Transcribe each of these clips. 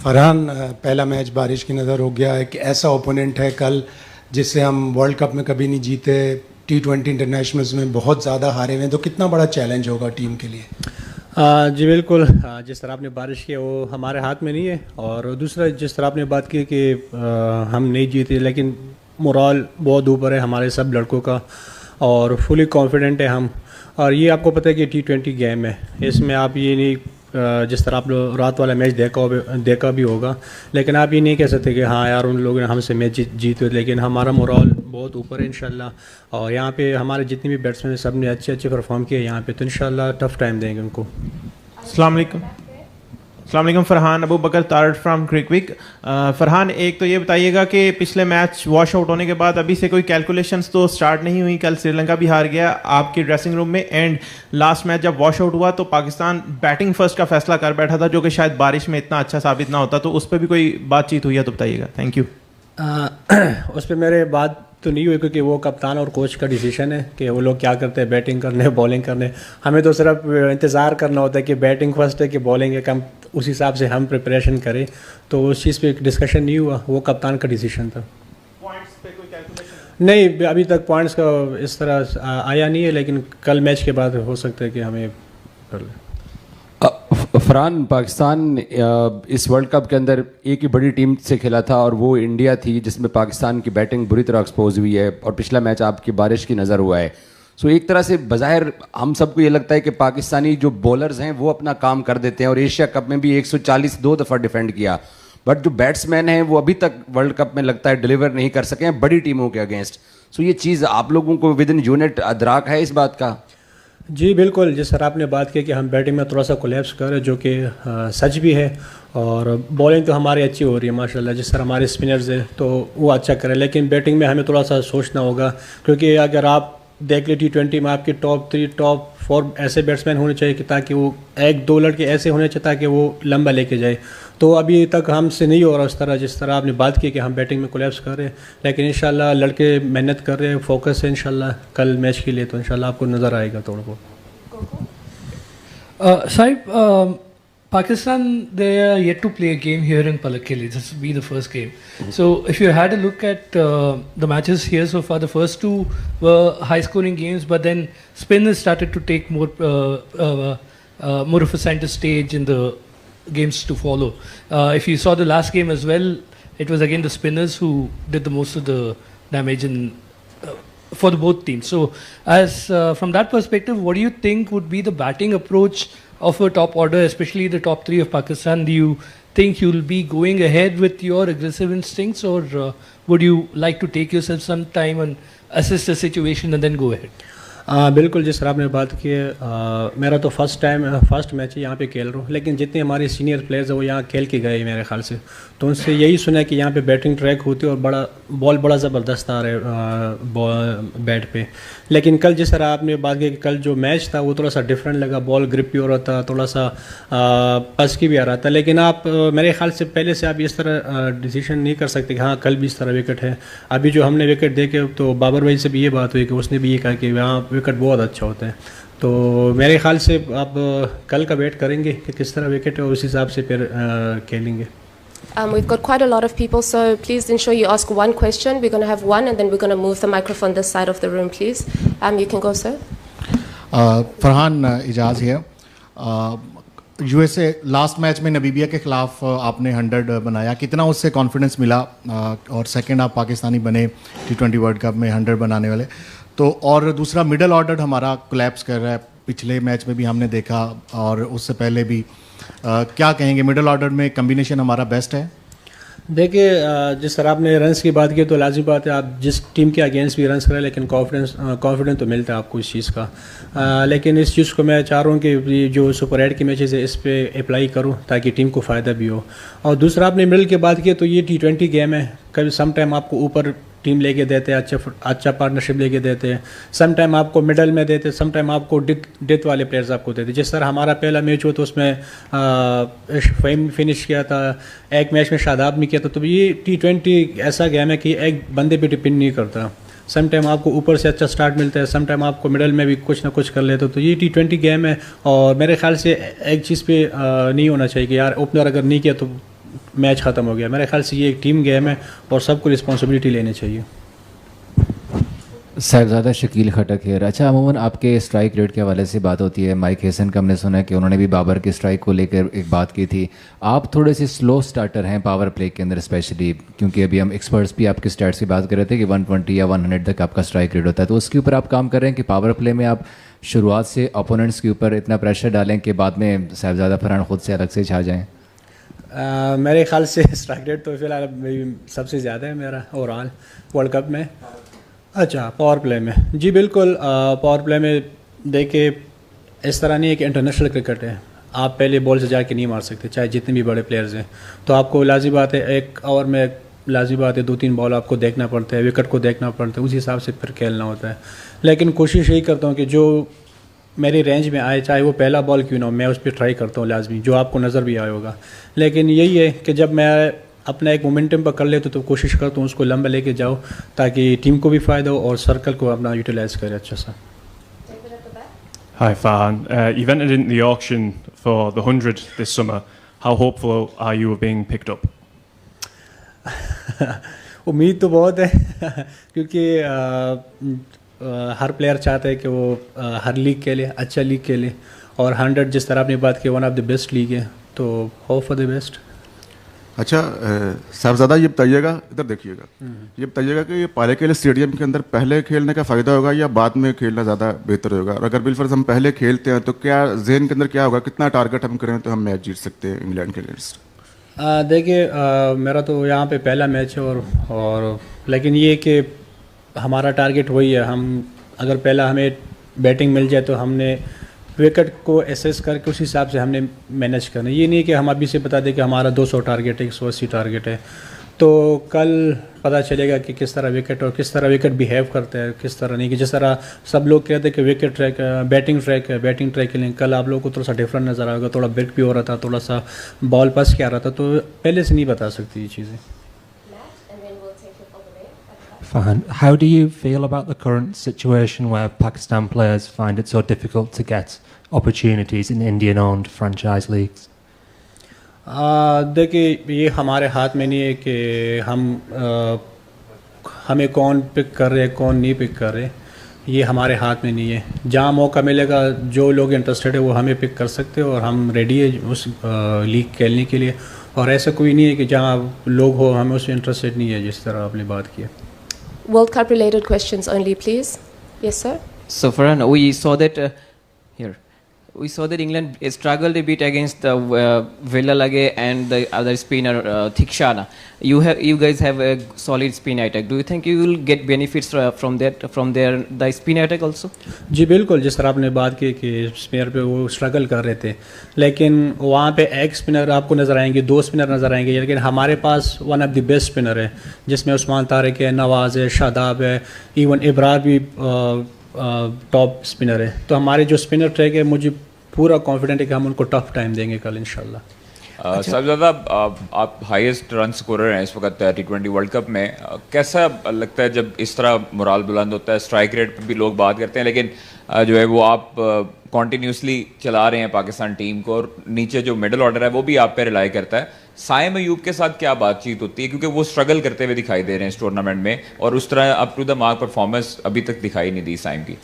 फरहान, पहला मैच बारिश की नज़र हो गया। एक ऐसा ओपोनेंट है कल जिससे हम वर्ल्ड कप में कभी नहीं जीते, T20 इंटरनेशनल्स में बहुत ज़्यादा हारे हुए हैं, तो कितना बड़ा चैलेंज होगा टीम के लिए? जी बिल्कुल। जिस तरह आपने बारिश की वो हमारे हाथ में नहीं है, और दूसरा जिस तरह आपने बात की कि हम नहीं जीते, लेकिन मोरल बहुत ऊपर है हमारे सब लड़कों का और फुली कॉन्फिडेंट है हम। और ये आपको पता है कि T20 गेम है, इसमें आप ये नहीं जिस तरह आप लोग रात वाला मैच देखा भी होगा, लेकिन आप ये नहीं कह सकते कि हाँ यार उन लोगों ने हमसे मैच जीते, लेकिन हमारा मोरल बहुत ऊपर है इंशाल्लाह। और यहाँ पे हमारे जितने भी बैट्समैन सब ने अच्छे परफॉर्म किए यहाँ पे, तो इंशाल्लाह टफ टाइम देंगे उनको। अस्सलाम वालेकुम फरहान, अबू बकर तारड़ फ्राम क्रिकविक। फरहान, एक तो ये बताइएगा कि पिछले मैच वॉश आउट होने के बाद अभी से कोई कैलकुलेशंस तो स्टार्ट नहीं हुई, कल श्रीलंका भी हार गया आपके ड्रेसिंग रूम में, एंड लास्ट मैच जब वॉश आउट हुआ तो पाकिस्तान बैटिंग फर्स्ट का फैसला कर बैठा था, जो कि शायद बारिश में इतना अच्छा साबित ना होता, तो उस पर भी कोई बातचीत हुई है तो बताइएगा। Thank you. उस पर मेरे बात तो नहीं हुई, क्योंकि वो कप्तान और कोच का डिसीजन है कि वो लोग क्या करते हैं, बैटिंग करने बॉलिंग करने। हमें तो सिर्फ इंतज़ार करना होता है कि बैटिंग फर्स्ट है कि बॉलिंग है, कम उस हिसाब से हम प्रिपरेशन करें। तो उस चीज़ पे डिस्कशन नहीं हुआ, वो कप्तान का डिसीजन था। पॉइंट्स पे कोई कैलकुलेशन नहीं, अभी तक पॉइंट्स का इस तरह आया नहीं है, लेकिन कल मैच के बाद हो सकता है कि हमें कर लें। फरहान, पाकिस्तान इस वर्ल्ड कप के अंदर एक ही बड़ी टीम से खेला था और वो इंडिया थी, जिसमें पाकिस्तान की बैटिंग बुरी तरह एक्सपोज हुई है, और पिछला मैच आपकी बारिश की नज़र हुआ है। सो एक तरह से बज़ाहिर हम सबको ये लगता है कि पाकिस्तानी जो बॉलर्स हैं वो अपना काम कर देते हैं, और एशिया कप में भी 140 2 दफ़ा डिफेंड किया, बट जो बैट्समैन हैं वो अभी तक वर्ल्ड कप में लगता है डिलीवर नहीं कर सके हैं बड़ी टीमों के अगेंस्ट। सो ये चीज़ आप लोगों को विद इन यूनिट अदराक है इस बात का? जी बिल्कुल, जिस तरह आपने बात की कि हम बैटिंग में थोड़ा सा कोलैप्स कर रहे हैं, जो कि सच भी है, और बॉलिंग तो हमारी अच्छी हो रही है माशाल्लाह। जिस तरह हमारे स्पिनर्स हैं तो वो अच्छा करें, लेकिन बैटिंग में हमें थोड़ा सा सोचना होगा, क्योंकि अगर आप देख ले T20 में आपके टॉप 3 टॉप 4 ऐसे बैट्समैन होने चाहिए कि ताकि वो 1-2 लड़के ऐसे होने चाहिए ताकि वो लंबा लेके जाए। तो अभी तक हमसे नहीं हो रहा उस तरह, जिस तरह आपने बात की कि हम बैटिंग में कोलैप्स कर रहे हैं, लेकिन इंशाल्लाह लड़के मेहनत कर रहे हैं, फोकस है इंशाल्लाह कल मैच के लिए, तो इंशाल्लाह आपको नज़र आएगा थोड़ा बहुत। Saib, Pakistan, they are yet to play a game here in Palakkili. This will be the first game. So, if you had a look at the matches here so far, the first two were high-scoring games, but then spinners started to take more of a center stage in the games to follow. If you saw the last game as well, it was again the spinners who did the most of the damage for the both teams. So, as from that perspective, what do you think would be the batting approach of a top order, especially the top 3 of Pakistan? Do you think you'll be going ahead with your aggressive instincts, or would you like to take yourself some time and assess the situation and then go ahead? बिल्कुल, जिस तरह आपने बात की है, मेरा तो first match है यहाँ पे खेल रहा हूँ, लेकिन जितने हमारे सीनियर प्लेयर्स हैं वो यहाँ खेल के गए मेरे ख्याल से, तो उनसे यही सुना है कि यहाँ पे बैटिंग ट्रैक होती है और बॉल बड़ा ज़बरदस्त आ रहा है बैट पे। लेकिन कल जिस तरह आपने बात की कि कल जो मैच था वो थोड़ा सा डिफरेंट लगा, बॉल ग्रिप भी हो रहा था, थोड़ा सा पस की भी आ रहा था, लेकिन आप मेरे ख्याल से पहले से आप इस तरह डिसीजन नहीं कर सकते कि हाँ कल भी इस तरह विकेट है। अभी जो हमने विकेट देखे तो बाबर भाई से भी ये बात हुई कि उसने भी ये कहा कि वहाँ विकेट बहुत अच्छा होता है, तो मेरे ख्याल से आप कल का वेट करेंगे कि किस तरह विकेट है, उस हिसाब से फिर खेलेंगे। We've got quite a lot of people, so please ensure you ask one question. We're going to have one, and then we're going to move the microphone this side of the room, please. You can go, sir. Farhan, Ejaz है। USA last match में नबीबिया के ख़िलाफ़ आपने 100 बनाया, कितना उससे confidence मिला? और सेकंड आप पाकिस्तानी बने T20 वर्ल्ड कप में 100 बनाने वाले, तो और दूसरा मिडल ऑर्डर हमारा कोलैप्स कर रहा है, पिछले मैच में भी हमने देखा और उससे पहले भी। क्या कहेंगे, मिडल ऑर्डर में कम्बिनेशन हमारा बेस्ट है? देखिए, जिस तरह आपने रन्स की बात की तो लाजिम बात है, आप जिस टीम के अगेंस्ट भी रन्स करें, लेकिन कॉन्फिडेंस तो मिलता है आपको इस चीज़ का। लेकिन इस चीज़ को मैं चाह रहा हूँ कि जो सुपर 8 की मैचेस है इस पर अप्लाई करूँ ताकि टीम को फ़ायदा भी हो। और दूसरा आपने मिडल की बात की तो ये T20 गेम है, कभी सम टाइम आपको ऊपर टीम लेके देते हैं, अच्छा पार्टनरशिप लेके देते हैं, सम टाइम आपको मिडल में देते हैं, सम टाइम आपको डेथ वाले प्लेयर्स आपको देते हैं। जिस तरह हमारा पहला मैच हुआ तो उसमें फिनिश किया था, एक मैच में शादाब ने किया था। तो ये T20 ऐसा गेम है कि एक बंदे पे डिपेंड नहीं करता, सम टाइम आपको ऊपर से अच्छा स्टार्ट मिलता है, सम टाइम आपको मिडल में भी कुछ ना कुछ कर लेते हो। तो ये T20 गेम है और मेरे ख्याल से एक चीज़ पे नहीं होना चाहिए कि यार ओपनर अगर नहीं किया तो मैच ख़त्म हो गया। मेरे ख्याल से ये एक टीम गेम है और सबको रिस्पॉन्सिबिलिटी लेनी चाहिए। साहिबजादा शकील खटक है। अच्छा, अमूमन आपके स्ट्राइक रेट के हवाले से बात होती है। माइक हेसन का हमने सुना है कि उन्होंने भी बाबर के स्ट्राइक को लेकर एक बात की थी। आप थोड़े से स्लो स्टार्टर हैं पावर प्ले के अंदर स्पेशली, क्योंकि अभी हम एक्सपर्ट्स भी आपके स्टैट्स की बात कर रहे थे कि 120 या 100 तक आपका स्ट्राइक रेट होता है। तो उसके ऊपर आप काम कर रहे हैं कि पावर प्ले में आप शुरुआत से अपोनेंट्स के ऊपर इतना प्रेशर डालें कि बाद में साहिबजादा फरहान ख़ुद से अलग से छा जाएँ? मेरे ख्याल से स्ट्राइक रेट तो फिलहाल सबसे ज़्यादा है मेरा ओवरऑल वर्ल्ड कप में। अच्छा, पावर प्ले में जी बिल्कुल। पावर प्ले में देखिए इस तरह नहीं है कि इंटरनेशनल क्रिकेट है, आप पहले बॉल से जाके नहीं मार सकते चाहे जितने भी बड़े प्लेयर्स हैं। तो आपको लाजी बात है एक ओवर में लाजी बात है 2-3 बॉल आपको देखना पड़ता है, विकेट को देखना पड़ता है, उस हिसाब से फिर खेलना होता है। लेकिन कोशिश यही करता हूँ कि जो मेरी रेंज में आए, चाहे वो पहला बॉल क्यों ना हो, मैं उस पर ट्राई करता हूँ लाजमी, जो आपको नज़र भी आया होगा। लेकिन यही है कि जब मैं अपना एक मोमेंटम पर कर लेते तो कोशिश करता हूँ उसको लंबा लेके जाओ ताकि टीम को भी फ़ायदा हो और सर्कल को अपना यूटिलाइज करे अच्छा सा। Hi Farhan, you've entered into the auction for the 100 this summer. How hopeful are you of being picked up? उम्मीद तो बहुत है क्योंकि हर प्लेयर चाहता है कि वो हर लीग के लिए अच्छा लीग के लिए, और 100 जिस तरह आपने बात की one of the best league है, तो होप फॉर द बेस्ट। अच्छा साहबजादा ये बताइएगा, इधर देखिएगा, ये बताइएगा कि ये पालेकेले स्टेडियम के अंदर पहले खेलने का फ़ायदा होगा या बाद में खेलना ज़्यादा बेहतर होगा? और अगर बिलफर्ज हम पहले खेलते हैं तो क्या जहन के अंदर क्या होगा, कितना टारगेट हम करें तो हम मैच जीत सकते हैं इंग्लैंड के अगेंस्ट? देखिए मेरा तो यहाँ पे पहला मैच है और लेकिन ये कि हमारा टारगेट वही है, हम अगर पहला हमें बैटिंग मिल जाए तो हमने विकेट को एसेस करके उस हिसाब से हमने मैनेज करना। ये नहीं कि हम अभी से बता दें कि हमारा 200 टारगेट है, 180 टारगेट है, तो कल पता चलेगा कि किस तरह विकेट और किस तरह विकेट बिहेव करता है, किस तरह नहीं। कि जिस तरह सब लोग कहते हैं कि विकेट ट्रैक बैटिंग ट्रैक है, बैटिंग ट्रैक के लिए कल आप लोगों को थोड़ा सा डिफरेंट नज़र आएगा, थोड़ा ब्रेक भी हो रहा था, थोड़ा सा बॉल पास क्या रहा था, तो पहले से नहीं बता सकती ये चीज़ें। Farhan, how do you feel about the current situation where Pakistan players find it so difficult to get opportunities in Indian-owned franchise leagues? देखिए ये हमारे हाथ में नहीं है कि हमें कौन पिक कर रहे कौन नहीं पिक कर रहे, ये हमारे हाथ में नहीं है। जहाँ मौका मिलेगा जो लोग इंटरेस्टेड है वो हमें पिक कर सकते हैं और हम रेडी है उस लीग खेलने के लिए, और ऐसा कोई नहीं है कि जहाँ लोग हो हमें उससे इंटरेस्टेड नहीं है जिस तरह आपने बात की। World Cup related questions only, please. Yes, sir. So Farhan, we saw that we saw that England struggled a bit against Villalage and the other spinner Thikshana. You guys have a solid spin attack. Do you think you will get benefits from the spin attack also? जी बिल्कुल, जिस तरह आपने बात की कि spinner पे वो struggle कर रहे थे, लेकिन वहाँ पे एक स्पिनर आपको नज़र आएंगे, 2 स्पिनर नज़र आएंगे, लेकिन हमारे पास one of the best spinner है जिसमें उस्मान तारिक है, नवाज़ है, शादाब है, इवन इब्रार भी टॉप स्पिनर है। तो हमारे जो स्पिनर ट्रैक है मुझे पूरा कॉन्फिडेंट है कि हम उनको टफ टाइम देंगे कल इंशाल्लाह। साहिबजादा आप हाईएस्ट रन स्कोरर हैं इस वक्त T20 वर्ल्ड कप में, कैसा लगता है जब इस तरह मोराल बुलंद होता है? स्ट्राइक रेट पे भी लोग बात करते हैं, लेकिन जो है वो आप कॉन्टीन्यूसली चला रहे हैं पाकिस्तान टीम को, और नीचे जो मिडिल ऑर्डर है वो भी आप पे रिलाई करता है। साइम अयूब के साथ क्या बातचीत होती है, क्योंकि वो स्ट्रगल करते हुए दिखाई दे रहे हैं इस टूर्नामेंट में और उस तरह up to the mark performance अभी तक दिखाई नहीं दी साइम की?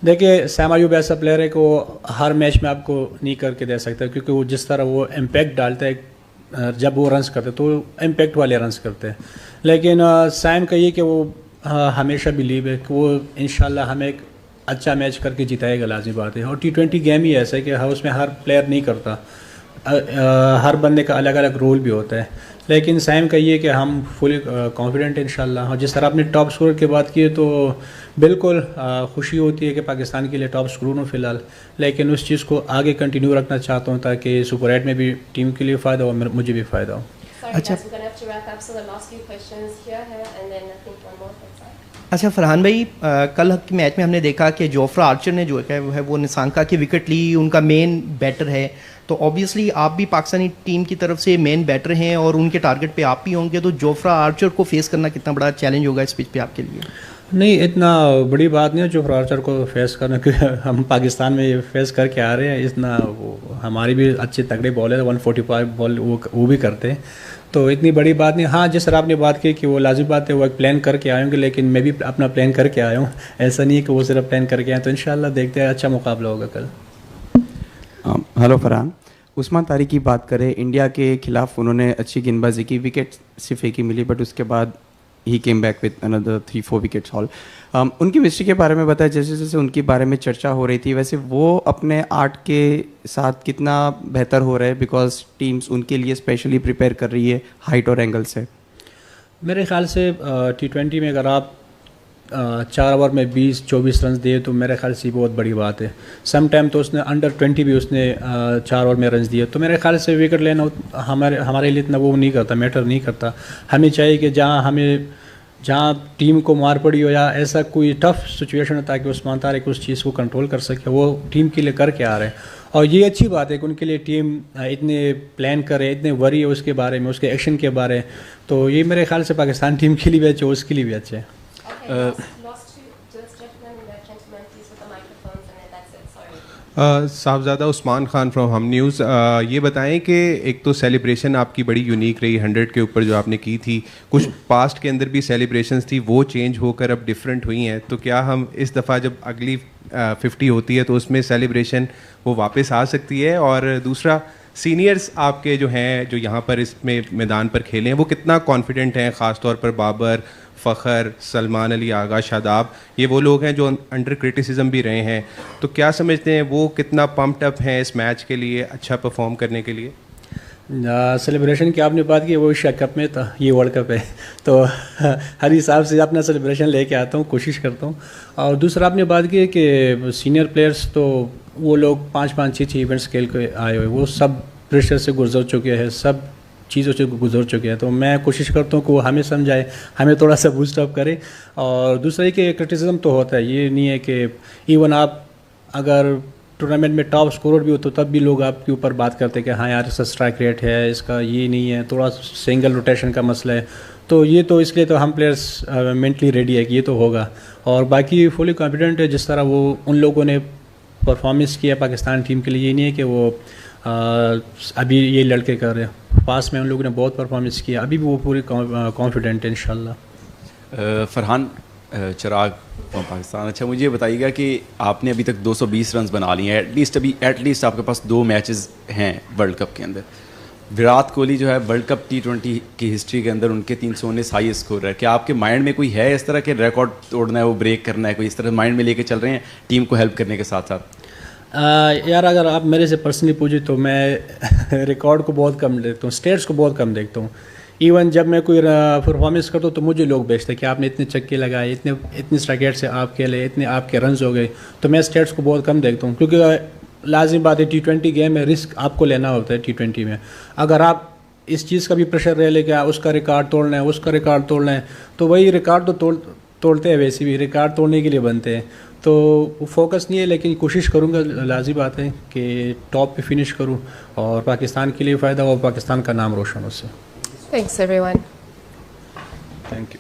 देखिए सैम अयूब ऐसा प्लेयर है कि वो हर मैच में आपको नहीं करके दे सकता, क्योंकि वो जिस तरह वो इम्पैक्ट डालता है जब वो रन्स करते तो इम्पैक्ट वाले रन्स करते हैं। लेकिन सैम का ये कि वो हमेशा बिलीव है कि वो इंशाल्लाह हमें एक अच्छा मैच करके जिताएगा, लाज़मी बात है। और T20 गेम ही ऐसा है कि उसमें हर प्लेयर नहीं करता, हर बंदे का अलग अलग रोल भी होता है। लेकिन सैम का ये कि हम फुली कॉन्फिडेंट हैं इंशाल्लाह। और जिस तरह आपने टॉप स्कोर की बात की है तो बिल्कुल खुशी होती है कि पाकिस्तान के लिए टॉप स्कोर हूँ फ़िलहाल, लेकिन उस चीज़ को आगे कंटिन्यू रखना चाहता हूँ ताकि सुपर 8 में भी टीम के लिए फ़ायदा हो, मुझे भी फ़ायदा हो। अच्छा फरहान भाई, कल के मैच में हमने देखा कि जोफ्रा आर्चर ने जो है वो निसांका की विकेट ली, उनका मेन बैटर है, तो ऑब्वियसली आप भी पाकिस्तानी टीम की तरफ से मेन बैटर हैं और उनके टारगेट पे आप भी होंगे, तो जोफ्रा आर्चर को फेस करना कितना बड़ा चैलेंज होगा इस पिच पे आपके लिए? नहीं, इतना बड़ी बात नहीं है जोफ्रा आर्चर को फेस करना, क्योंकि हम पाकिस्तान में फेस करके आ रहे हैं। इतना वो हमारी भी अच्छे तगड़े बॉलर 145 बॉल वो भी करते हैं, तो इतनी बड़ी बात नहीं। हाँ, जिस तरह आपने बात की कि वो लाजिम बात है, वो एक प्लान करके आए होंगे, लेकिन मैं भी अपना प्लान करके आया हूँ। ऐसा नहीं है कि वो सिर्फ प्लान करके आए। तो इंशाल्लाह देखते हैं, अच्छा मुकाबला होगा कल। हेलो फरहान, उस्मान तारिक की बात करें, इंडिया के खिलाफ उन्होंने अच्छी गेंदबाजी की, विकेट सिर्फ एक ही मिली, बट उसके बाद ही came back with another 3-4 wickets all. उनकी मिस्ट्री के बारे में बताया, जैसे जैसे उनके बारे में चर्चा हो रही थी, वैसे वो अपने आर्ट के साथ कितना बेहतर हो रहे हैं, बिकॉज टीम्स उनके लिए स्पेशली प्रिपेयर कर रही है हाइट और एंगल से। मेरे ख्याल से T20 में अगर आप 4 ओवर में 20-24 रन दिए तो मेरे ख्याल से बहुत बड़ी बात है। सम टाइम तो उसने अंडर 20 भी उसने 4 ओवर में रन दिए, तो मेरे ख्याल से विकेट लेना हमारे लिए इतना वो नहीं करता, मैटर नहीं करता। हमें चाहिए कि जहाँ टीम को मार पड़ी हो या ऐसा कोई टफ सिचुएशन हो, ताकि उस्मान तारिक उस चीज़ को कंट्रोल कर सके, वो टीम के लिए करके आ रहे हैं। और ये अच्छी बात है कि उनके लिए टीम इतने प्लान करे, इतने वरी है उसके बारे में, उसके एक्शन के बारे में, तो ये मेरे ख्याल से पाकिस्तान टीम के लिए भी अच्छे, उसके लिए भी अच्छे है। साहबजादा उस्मान खान फ्रॉम हम न्यूज़, ये बताएं कि एक तो सेलिब्रेशन आपकी बड़ी यूनिक रही 100 के ऊपर जो आपने की थी, कुछ पास्ट के अंदर भी सेलिब्रेशंस थी, वो चेंज होकर अब डिफरेंट हुई हैं, तो क्या हम इस दफ़ा जब अगली 50 होती है तो उसमें सेलिब्रेशन वो वापस आ सकती है? और दूसरा, सीनियर्स आपके जो हैं जो यहाँ पर इसमें मैदान पर खेले हैं, वो कितना कॉन्फिडेंट हैं? ख़ास तौर पर बाबर, फ़खर, सलमान अली, आगा, शादाब, ये वो लोग हैं जो अंडर क्रिटिसिज्म भी रहे हैं, तो क्या समझते हैं वो कितना पम्प्ड अप हैं इस मैच के लिए, अच्छा परफॉर्म करने के लिए? सेलिब्रेशन की आपने बात की, वो एशिया कप में था, ये वर्ल्ड कप है, तो हर हिसाब से अपना सेलिब्रेशन लेके आता हूँ, कोशिश करता हूँ। और दूसरा आपने बात की कि सीनियर प्लेयर्स, तो वो लोग 5-5, 6-6 इवेंट्स खेल के आए हुए, वो सब प्रेशर से गुजर चुके हैं, सब चीज़ों से गुजर चुके हैं, तो मैं कोशिश करता हूँ कि वो हमें समझाए, हमें थोड़ा सा बूस्ट अप करे। और दूसरा ही कि क्रिटिसिज्म तो होता है, ये नहीं है कि इवन आप अगर टूर्नामेंट में टॉप स्कोरर भी हो तो तब भी लोग आपके ऊपर बात करते हैं कि हाँ यार इसका स्ट्राइक रेट है, इसका ये नहीं है, थोड़ा सिंगल रोटेशन का मसला है, तो ये तो इसलिए तो हम प्लेयर्स मेंटली रेडी है कि ये तो होगा। और बाकी फुली कॉन्फिडेंट है, जिस तरह वो उन लोगों ने परफॉर्मेंस किया पाकिस्तान टीम के लिए, ये नहीं है कि वो अभी ये लड़के कर रहे हैं, पास में उन लोगों ने बहुत परफॉर्मेंस किया, अभी भी वो पूरी कॉन्फिडेंट है इंशाल्लाह। फरहान चिराग फ्रॉम पाकिस्तान, अच्छा मुझे बताइएगा कि आपने अभी तक 220 रन बना लिए हैं, एटलीस्ट आपके पास 2 मैचेस हैं वर्ल्ड कप के अंदर। विराट कोहली जो है वर्ल्ड कप T20 की हिस्ट्री के अंदर उनके 319 हाईएस्ट स्कोर है, क्या आपके माइंड में कोई है इस तरह के रिकॉर्ड तोड़ना है, वो ब्रेक करना है, कोई इस तरह माइंड में लेके चल रहे हैं टीम को हेल्प करने के साथ साथ? यार अगर आप मेरे से पर्सनली पूछे तो मैं रिकॉर्ड को बहुत कम देखता हूँ, स्टेट्स को बहुत कम देखता हूँ। इवन जब मैं कोई परफॉर्मेंस करता हूँ तो मुझे लोग भेजते हैं कि आपने इतने छक्के लगाए, इतने स्ट्राइक रेट से आप खेले, इतने आपके रन्स हो गए, तो मैं स्टेट्स को बहुत कम देखता हूँ, क्योंकि लाजिम बात है T20 गेम में रिस्क आपको लेना होता है। T20 में अगर आप इस चीज़ का भी प्रेशर रह ले कि उसका रिकॉर्ड तोड़ना है, उसका रिकॉर्ड तोड़ना है, तो वही रिकॉर्ड तो तोड़ते हैं, वैसे भी रिकॉर्ड तोड़ने के लिए बनते हैं, तो फोकस नहीं है, लेकिन कोशिश करूँगा, लाजिम बात है कि टॉप पे फिनिश करूँ और पाकिस्तान के लिए फ़ायदा हो, पाकिस्तान का नाम रोशन हो उससे। Thanks everyone. Thank you.